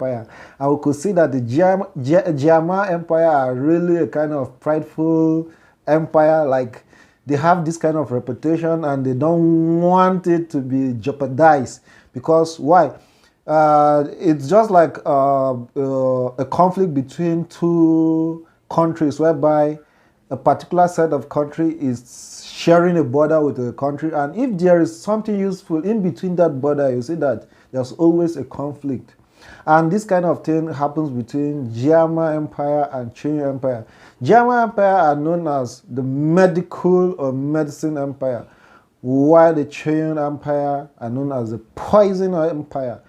Empire. And we could see that the Jiama Empire are really a kind of prideful empire. Like, they have this kind of reputation and they don't want it to be jeopardized. Because why? It's just like a conflict between two countries whereby a particular set of country is sharing a border with a country, and if there is something useful in between that border, you see that there's always a conflict. And this kind of thing happens between Jiama Empire and Qing Empire. Jiama Empire are known as the medical or medicine empire, while the Qing Empire are known as the poison empire.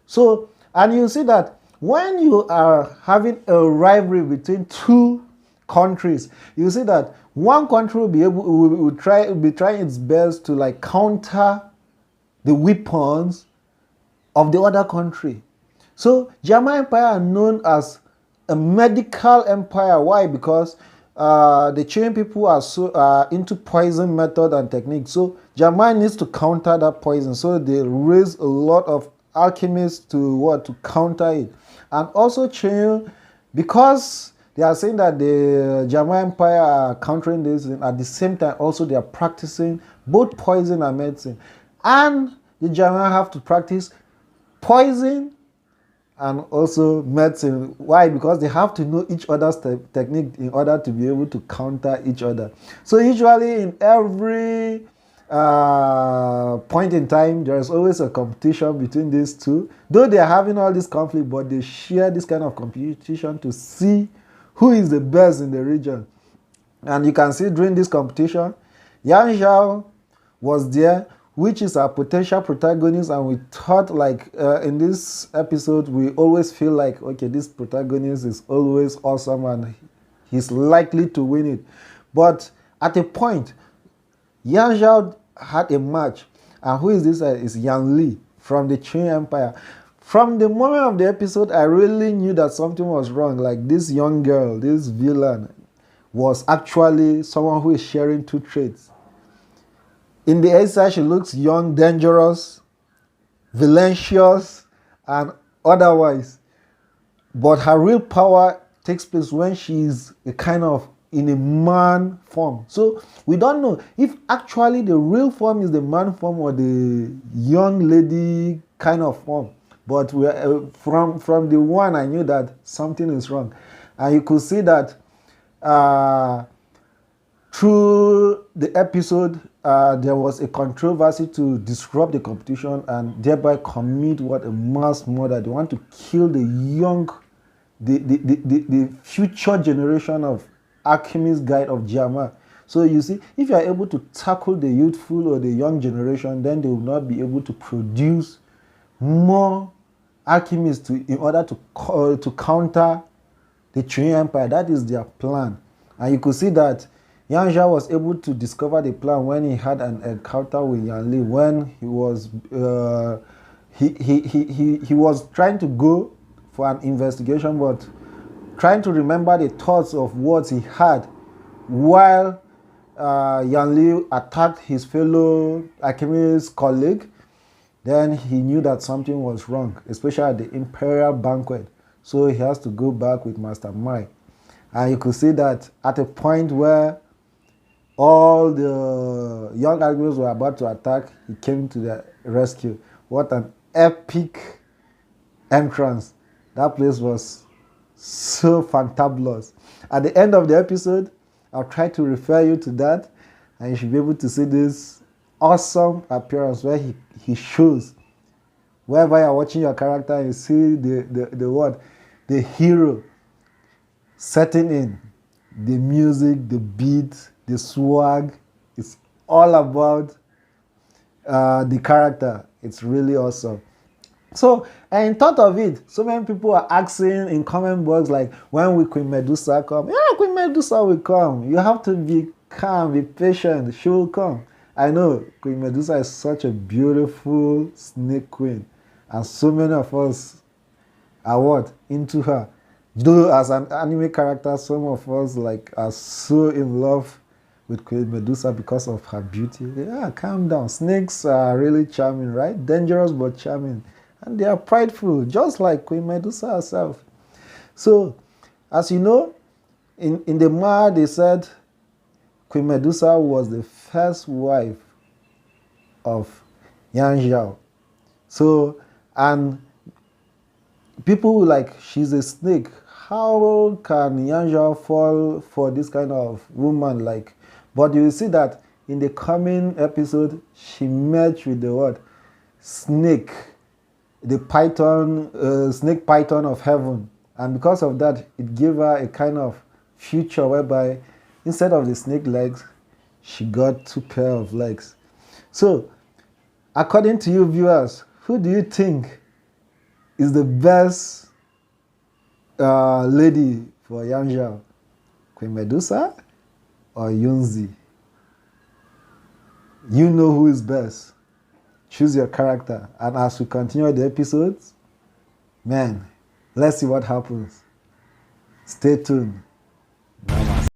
So, and you see that when you are having a rivalry between two countries, you see that one country will be trying its best to like counter the weapons of the other country. So Jiama Empire are known as a medical empire. Why? Because the Qing people are so into poison method and technique. So Jiama needs to counter that poison. So they raise a lot of alchemists to counter it. And also Qing, because they are saying that the Jiama Empire are countering this, and at the same time also they are practicing both poison and medicine. And the Jiama have to practice poison and also medicine. Why? Because they have to know each other's technique in order to be able to counter each other. So usually in every point in time, there is always a competition between these two. Though they are having all this conflict, but they share this kind of competition to see who is the best in the region. And you can see during this competition, Yang Zhao was there, which is our potential protagonist, and we thought like in this episode, we always feel like, okay, this protagonist is always awesome and he's likely to win it. But at a point, Yang Zhao had a match, and who is this? Is Yan Li from the Qing Empire. From the moment of the episode, I really knew that something was wrong. Like, this young girl, this villain, was actually someone who is sharing two traits. In the outside, she looks young, dangerous, villainous, and otherwise. But her real power takes place when she is a kind of in a man form. So we don't know if actually the real form is the man form or the young lady kind of form. But we from the one, I knew that something is wrong. And you could see that through the episode, there was a controversy to disrupt the competition and thereby commit a mass murder. They want to kill the young, the future generation of Alchemist Guide of Jiama. So you see, if you are able to tackle the youthful or the young generation, then they will not be able to produce more alchemists in order to counter the Qing Empire. That is their plan. And you could see that Yang Zhao was able to discover the plan when he had an encounter with Yan Li, when he was he was trying to go for an investigation, but trying to remember the thoughts of what he had while Yan Li attacked his fellow alchemist colleague. Then he knew that something was wrong, especially at the Imperial Banquet. So he has to go back with Master Mai. And you could see that at a point where all the young alchemists were about to attack, he came to their rescue. What an epic entrance. That place was so fantabulous. At the end of the episode, I'll try to refer you to that, and you should be able to see this awesome appearance where he shows. Wherever you're watching your character, you see the hero setting in. The music, the beat, the swag. It's all about the character. It's really awesome. So, and thought of it, so many people are asking in comment box, like, when will Queen Medusa come? Yeah, Queen Medusa will come. You have to be calm, be patient. She will come. I know Queen Medusa is such a beautiful snake queen, and so many of us are into her. Though as an anime character, some of us are so in love with Queen Medusa because of her beauty. Yeah, calm down. Snakes are really charming, right? Dangerous but charming. and they are prideful, just like Queen Medusa herself. So, as you know, in the Maya, they said Queen Medusa was the first wife of Yang Zhao. So, and people like, she's a snake. How can Yang Zhao fall for this kind of woman? Like, but you will see that in the coming episode, she merged with the word snake, the python, snake python of heaven. And because of that, it gave her a kind of future whereby instead of the snake legs, she got 2 pair of legs. So, according to you viewers, who do you think is the best lady for Yang Zhao? Queen Medusa or Yunzi? You know who is best. Choose your character. And as we continue the episodes, man, let's see what happens. Stay tuned.